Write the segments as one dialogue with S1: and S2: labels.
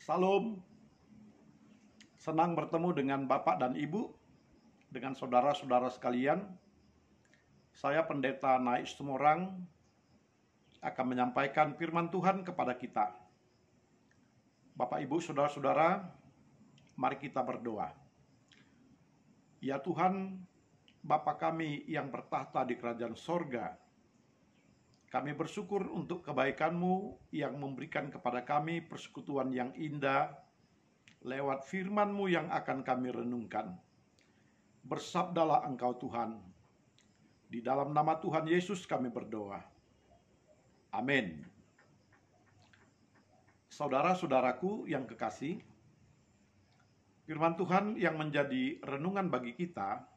S1: Salam, senang bertemu dengan Bapak dan Ibu, dengan saudara-saudara sekalian. Saya Pendeta Naik Stumorang akan menyampaikan firman Tuhan kepada kita. Bapak, Ibu, saudara-saudara, mari kita berdoa. Ya Tuhan, Bapa kami yang bertahta di kerajaan sorga, kami bersyukur untuk kebaikan-Mu yang memberikan kepada kami persekutuan yang indah lewat firman-Mu yang akan kami renungkan. Bersabdalah Engkau Tuhan. Di dalam nama Tuhan Yesus kami berdoa. Amin. Saudara-saudaraku yang kekasih, firman Tuhan yang menjadi renungan bagi kita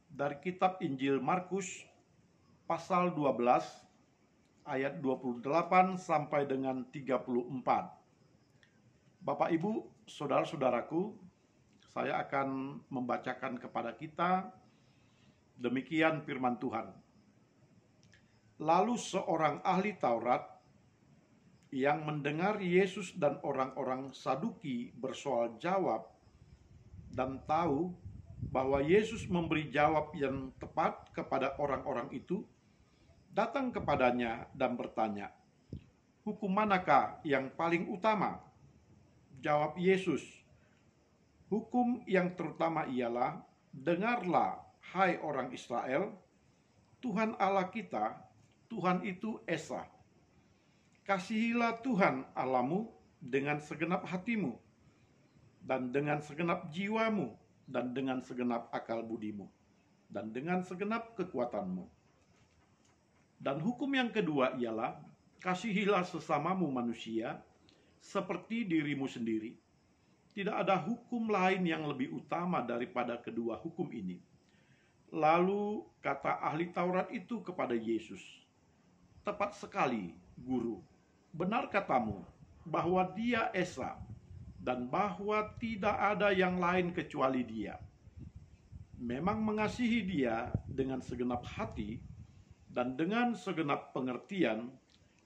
S1: dari kitab Injil Markus pasal 12 ayat 28 sampai dengan 34. Bapak, Ibu, saudara-saudaraku, saya akan membacakan kepada kita demikian firman Tuhan. Lalu seorang ahli Taurat yang mendengar Yesus dan orang-orang Saduki bersoal jawab dan tahu bahwa Yesus memberi jawab yang tepat kepada orang-orang itu, datang kepadanya dan bertanya, "Hukum manakah yang paling utama?" Jawab Yesus, "Hukum yang terutama ialah, dengarlah, hai orang Israel, Tuhan Allah kita, Tuhan itu Esa. Kasihilah Tuhan Allahmu dengan segenap hatimu, dan dengan segenap jiwamu, dan dengan segenap akal budimu, dan dengan segenap kekuatanmu. Dan hukum yang kedua ialah, kasihilah sesamamu manusia seperti dirimu sendiri. Tidak ada hukum lain yang lebih utama daripada kedua hukum ini." Lalu kata ahli Taurat itu kepada Yesus, "Tepat sekali, Guru. Benar katamu bahwa Dia Esa dan bahwa tidak ada yang lain kecuali Dia. Memang mengasihi Dia dengan segenap hati dan dengan segenap pengertian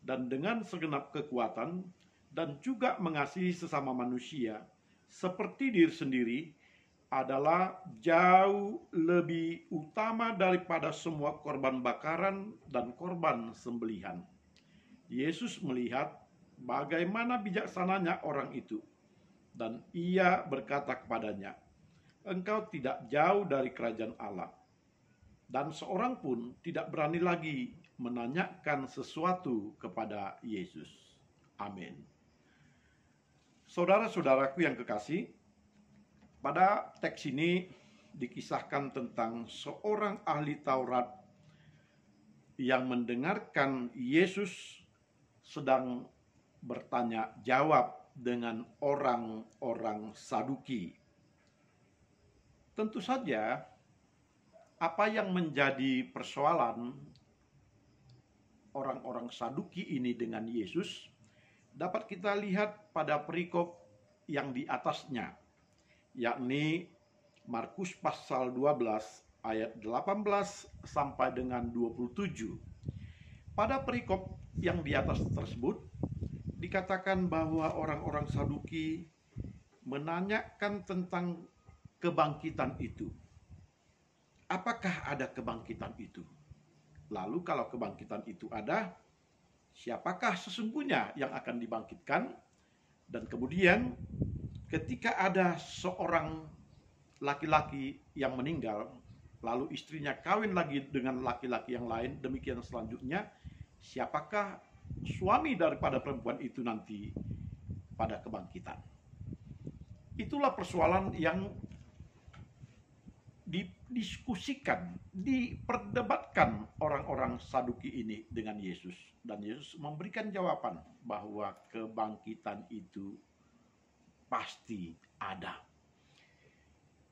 S1: dan dengan segenap kekuatan, dan juga mengasihi sesama manusia seperti diri sendiri adalah jauh lebih utama daripada semua korban bakaran dan korban sembelihan." Yesus melihat bagaimana bijaksananya orang itu, dan Ia berkata kepadanya, "Engkau tidak jauh dari kerajaan Allah." Dan seorang pun tidak berani lagi menanyakan sesuatu kepada Yesus. Amin. Saudara-saudaraku yang kekasih, pada teks ini dikisahkan tentang seorang ahli Taurat yang mendengarkan Yesus sedang bertanya jawab dengan orang-orang Saduki. Tentu saja, apa yang menjadi persoalan orang-orang Saduki ini dengan Yesus dapat kita lihat pada perikop yang di atasnya, yakni Markus pasal 12 ayat 18 sampai dengan 27. Pada perikop yang di atas tersebut dikatakan bahwa orang-orang Saduki menanyakan tentang kebangkitan itu. Apakah ada kebangkitan itu? Lalu kalau kebangkitan itu ada, siapakah sesungguhnya yang akan dibangkitkan? Dan kemudian ketika ada seorang laki-laki yang meninggal, lalu istrinya kawin lagi dengan laki-laki yang lain, demikian selanjutnya, siapakah suami daripada perempuan itu nanti pada kebangkitan? Itulah persoalan yang didiskusikan, diperdebatkan orang-orang Saduki ini dengan Yesus. Dan Yesus memberikan jawaban bahwa kebangkitan itu pasti ada.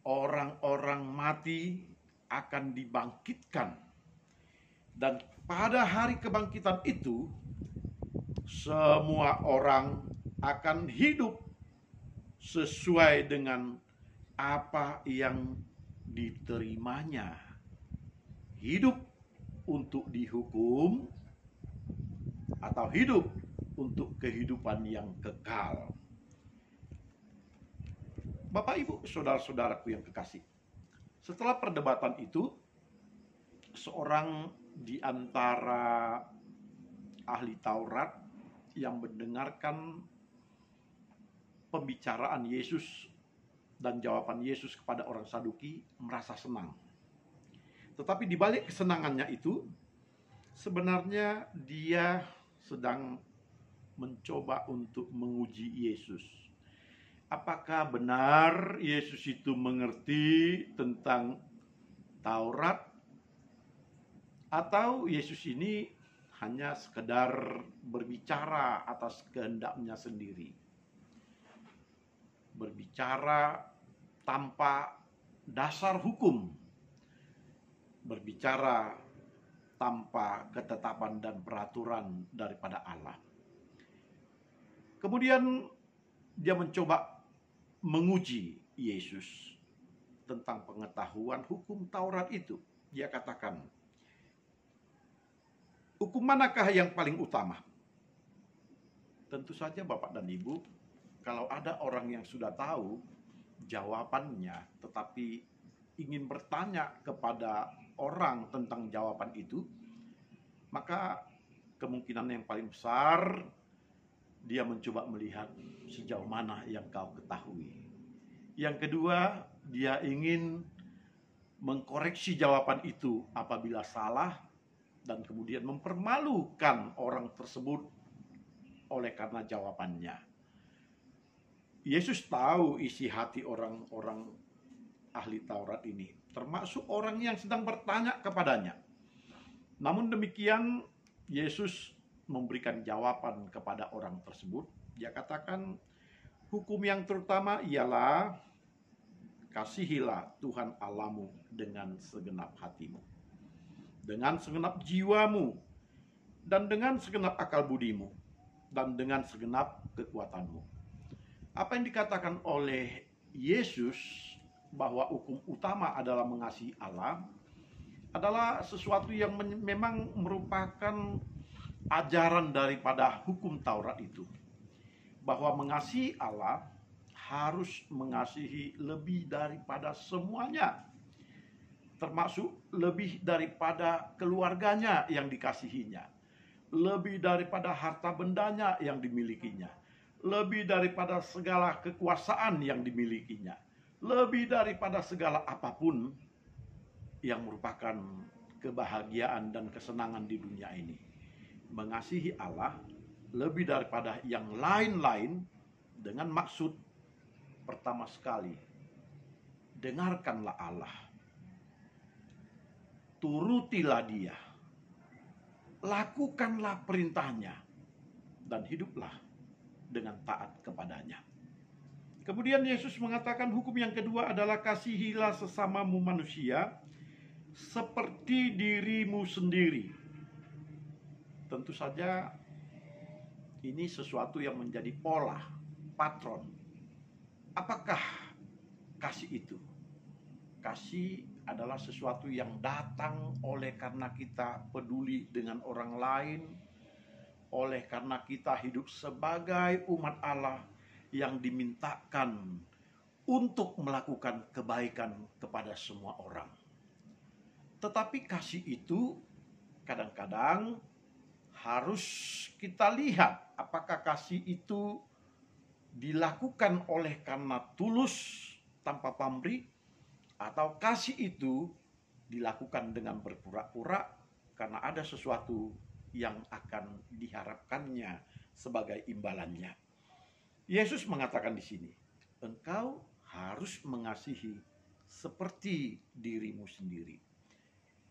S1: Orang-orang mati akan dibangkitkan. Dan pada hari kebangkitan itu, semua orang akan hidup sesuai dengan apa yang diterimanya. Hidup untuk dihukum atau hidup untuk kehidupan yang kekal. Bapak, Ibu, saudara-saudaraku yang kekasih, setelah perdebatan itu, seorang di antara ahli Taurat yang mendengarkan pembicaraan Yesus dan jawaban Yesus kepada orang Saduki merasa senang. Tetapi di balik kesenangannya itu, sebenarnya dia sedang mencoba untuk menguji Yesus. Apakah benar Yesus itu mengerti tentang Taurat, atau Yesus ini hanya sekedar berbicara atas kehendaknya sendiri, berbicara tanpa dasar hukum, berbicara tanpa ketetapan dan peraturan daripada Allah. Kemudian dia mencoba menguji Yesus tentang pengetahuan hukum Taurat itu. Dia katakan, hukum manakah yang paling utama? Tentu saja Bapak dan Ibu, kalau ada orang yang sudah tahu jawabannya tetapi ingin bertanya kepada orang tentang jawaban itu, maka kemungkinan yang paling besar dia mencoba melihat sejauh mana yang kau ketahui. Yang kedua, dia ingin mengkoreksi jawaban itu apabila salah, dan kemudian mempermalukan orang tersebut oleh karena jawabannya. Yesus tahu isi hati orang-orang ahli Taurat ini, termasuk orang yang sedang bertanya kepadanya. Namun demikian, Yesus memberikan jawaban kepada orang tersebut. Dia katakan, hukum yang terutama ialah kasihilah Tuhan Allahmu dengan segenap hatimu, dengan segenap jiwamu, dan dengan segenap akal budimu, dan dengan segenap kekuatanmu. Apa yang dikatakan oleh Yesus bahwa hukum utama adalah mengasihi Allah adalah sesuatu yang memang merupakan ajaran daripada hukum Taurat itu, bahwa mengasihi Allah harus mengasihi lebih daripada semuanya, termasuk lebih daripada keluarganya yang dikasihinya, lebih daripada harta bendanya yang dimilikinya, lebih daripada segala kekuasaan yang dimilikinya, lebih daripada segala apapun yang merupakan kebahagiaan dan kesenangan di dunia ini. Mengasihi Allah lebih daripada yang lain-lain, dengan maksud pertama sekali, dengarkanlah Allah, turutilah Dia, lakukanlah perintahnya, dan hiduplah dengan taat kepadanya. Kemudian Yesus mengatakan hukum yang kedua adalah kasihilah sesamamu manusia seperti dirimu sendiri. Tentu saja ini sesuatu yang menjadi pola, patron. Apakah kasih itu? Kasih adalah sesuatu yang datang oleh karena kita peduli dengan orang lain, oleh karena kita hidup sebagai umat Allah yang dimintakan untuk melakukan kebaikan kepada semua orang. Tetapi kasih itu kadang-kadang harus kita lihat apakah kasih itu dilakukan oleh karena tulus tanpa pamrih, atau kasih itu dilakukan dengan berpura-pura karena ada sesuatu yang akan diharapkannya sebagai imbalannya. Yesus mengatakan di sini, engkau harus mengasihi seperti dirimu sendiri.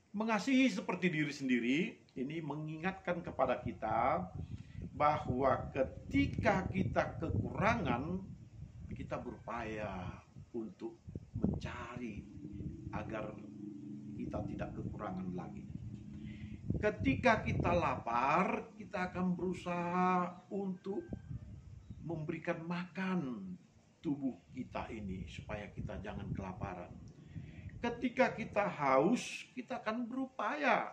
S1: Mengasihi seperti diri sendiri ini mengingatkan kepada kita bahwa ketika kita kekurangan, kita berupaya untuk mencari agar kita tidak kekurangan lagi. Ketika kita lapar, kita akan berusaha untuk memberikan makan tubuh kita ini supaya kita jangan kelaparan. Ketika kita haus, kita akan berupaya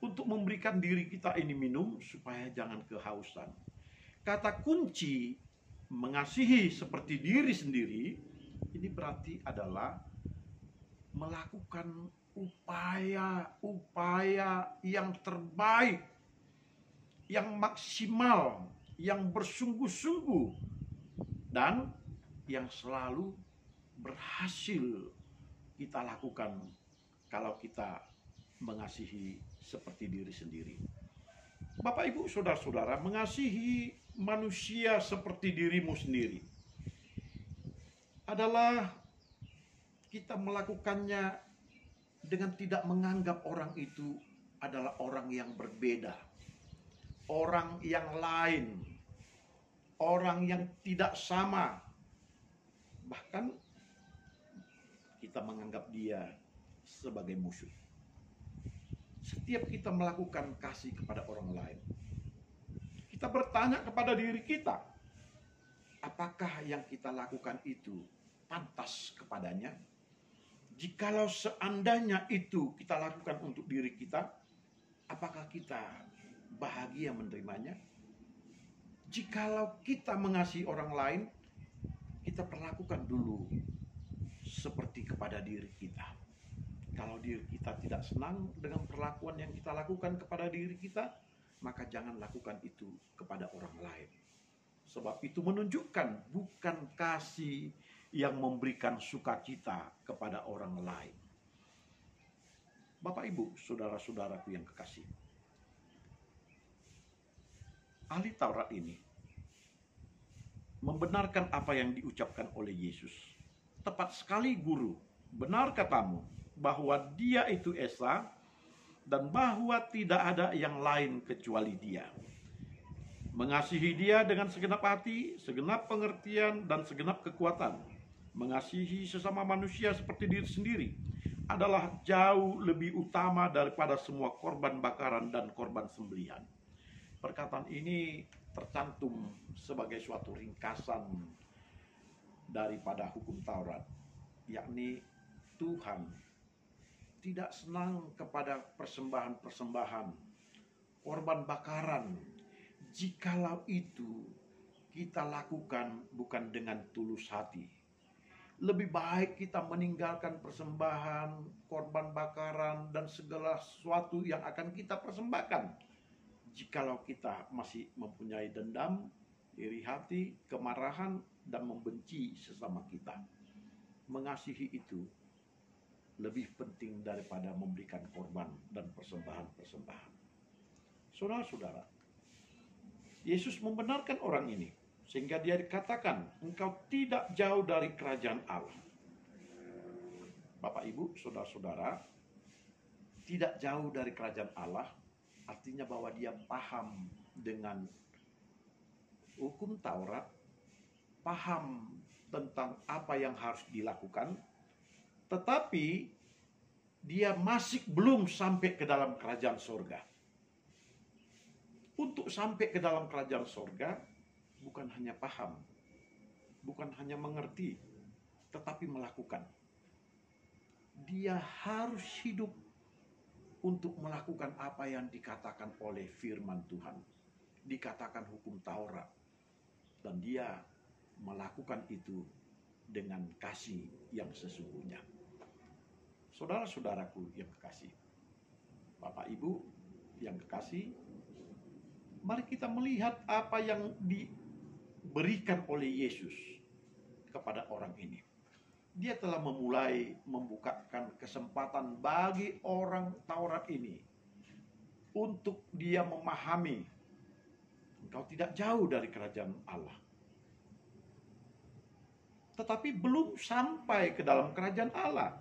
S1: untuk memberikan diri kita ini minum supaya jangan kehausan. Kata kunci mengasihi seperti diri sendiri Ini berarti adalah melakukan upaya-upaya yang terbaik, yang maksimal, yang bersungguh-sungguh, dan yang selalu berhasil kita lakukan kalau kita mengasihi seperti diri sendiri. Bapak, Ibu, saudara-saudara, mengasihi manusia seperti dirimu sendiri adalah kita melakukannya dengan tidak menganggap orang itu adalah orang yang berbeda, orang yang lain, orang yang tidak sama. Bahkan kita menganggap dia sebagai musuh. Setiap kita melakukan kasih kepada orang lain, kita bertanya kepada diri kita, apakah yang kita lakukan itu pantas kepadanya? Jikalau seandainya itu kita lakukan untuk diri kita, apakah kita bahagia menerimanya? Jikalau kita mengasihi orang lain, kita perlakukan dulu seperti kepada diri kita. Kalau diri kita tidak senang dengan perlakuan yang kita lakukan kepada diri kita, maka jangan lakukan itu kepada orang lain. Sebab itu menunjukkan bukan kasih yang memberikan sukacita kepada orang lain. Bapak, Ibu, saudara-saudaraku yang kekasih, ahli Taurat ini membenarkan apa yang diucapkan oleh Yesus. Tepat sekali, Guru, benar katamu bahwa Dia itu Esa dan bahwa tidak ada yang lain kecuali Dia. Mengasihi Dia dengan segenap hati, segenap pengertian, dan segenap kekuatan. Mengasihi sesama manusia seperti diri sendiri adalah jauh lebih utama daripada semua korban bakaran dan korban sembelihan. Perkataan ini tercantum sebagai suatu ringkasan daripada hukum Taurat, yakni Tuhan tidak senang kepada persembahan-persembahan, korban bakaran, jikalau itu kita lakukan bukan dengan tulus hati. Lebih baik kita meninggalkan persembahan, korban bakaran, dan segala sesuatu yang akan kita persembahkan. Jikalau kita masih mempunyai dendam, iri hati, kemarahan, dan membenci sesama kita. Mengasihi itu lebih penting daripada memberikan korban dan persembahan-persembahan. Saudara-saudara, Yesus membenarkan orang ini, sehingga dia dikatakan, engkau tidak jauh dari kerajaan Allah. Bapak, Ibu, saudara-saudara, tidak jauh dari kerajaan Allah artinya bahwa dia paham dengan hukum Taurat, paham tentang apa yang harus dilakukan, tetapi dia masih belum sampai ke dalam kerajaan surga. Untuk sampai ke dalam kerajaan surga, bukan hanya paham, bukan hanya mengerti, tetapi melakukan. Dia harus hidup untuk melakukan apa yang dikatakan oleh firman Tuhan, dikatakan hukum Taurat, dan dia melakukan itu dengan kasih yang sesungguhnya. Saudara-saudaraku yang kekasih, Bapak Ibu yang kekasih, mari kita melihat apa yang diberikan oleh Yesus kepada orang ini. Dia telah memulai membukakan kesempatan bagi orang Taurat ini untuk dia memahami engkau tidak jauh dari kerajaan Allah. Tetapi belum sampai ke dalam kerajaan Allah.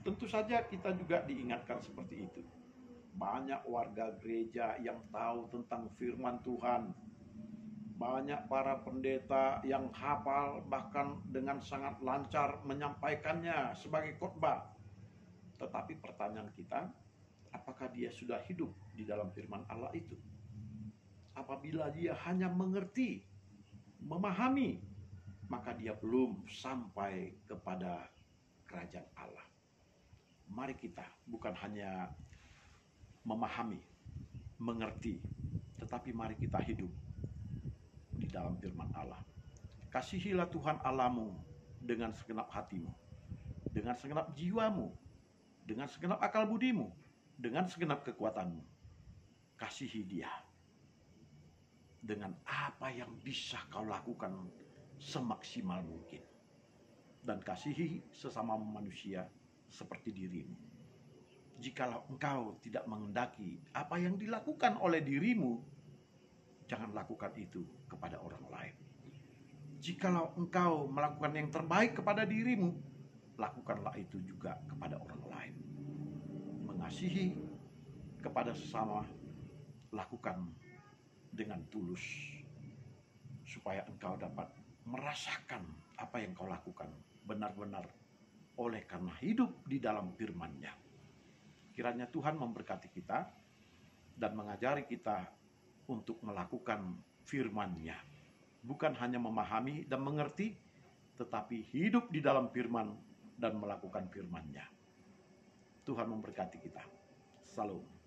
S1: Tentu saja kita juga diingatkan seperti itu. Banyak warga gereja yang tahu tentang firman Tuhan. Banyak para pendeta yang hafal, bahkan dengan sangat lancar menyampaikannya sebagai khotbah. Tetapi pertanyaan kita, apakah dia sudah hidup di dalam firman Allah itu? Apabila dia hanya mengerti, memahami, maka dia belum sampai kepada kerajaan Allah. Mari kita bukan hanya memahami, mengerti, tetapi mari kita hidup di dalam firman Allah. Kasihilah Tuhan Allahmu dengan segenap hatimu, dengan segenap jiwamu, dengan segenap akal budimu, dengan segenap kekuatanmu. Kasihi dia dengan apa yang bisa kau lakukan semaksimal mungkin. Dan kasihi sesama manusia seperti dirimu. Jikalau engkau tidak mengendaki apa yang dilakukan oleh dirimu, jangan lakukan itu kepada orang lain. Jikalau engkau melakukan yang terbaik kepada dirimu, lakukanlah itu juga kepada orang lain. Mengasihi kepada sesama, lakukan dengan tulus, supaya engkau dapat merasakan apa yang kau lakukan benar-benar oleh karena hidup di dalam firman-Nya. Kiranya Tuhan memberkati kita dan mengajari kita untuk melakukan firman-Nya. Bukan hanya memahami dan mengerti, tetapi hidup di dalam firman dan melakukan firman-Nya. Tuhan memberkati kita. Salam.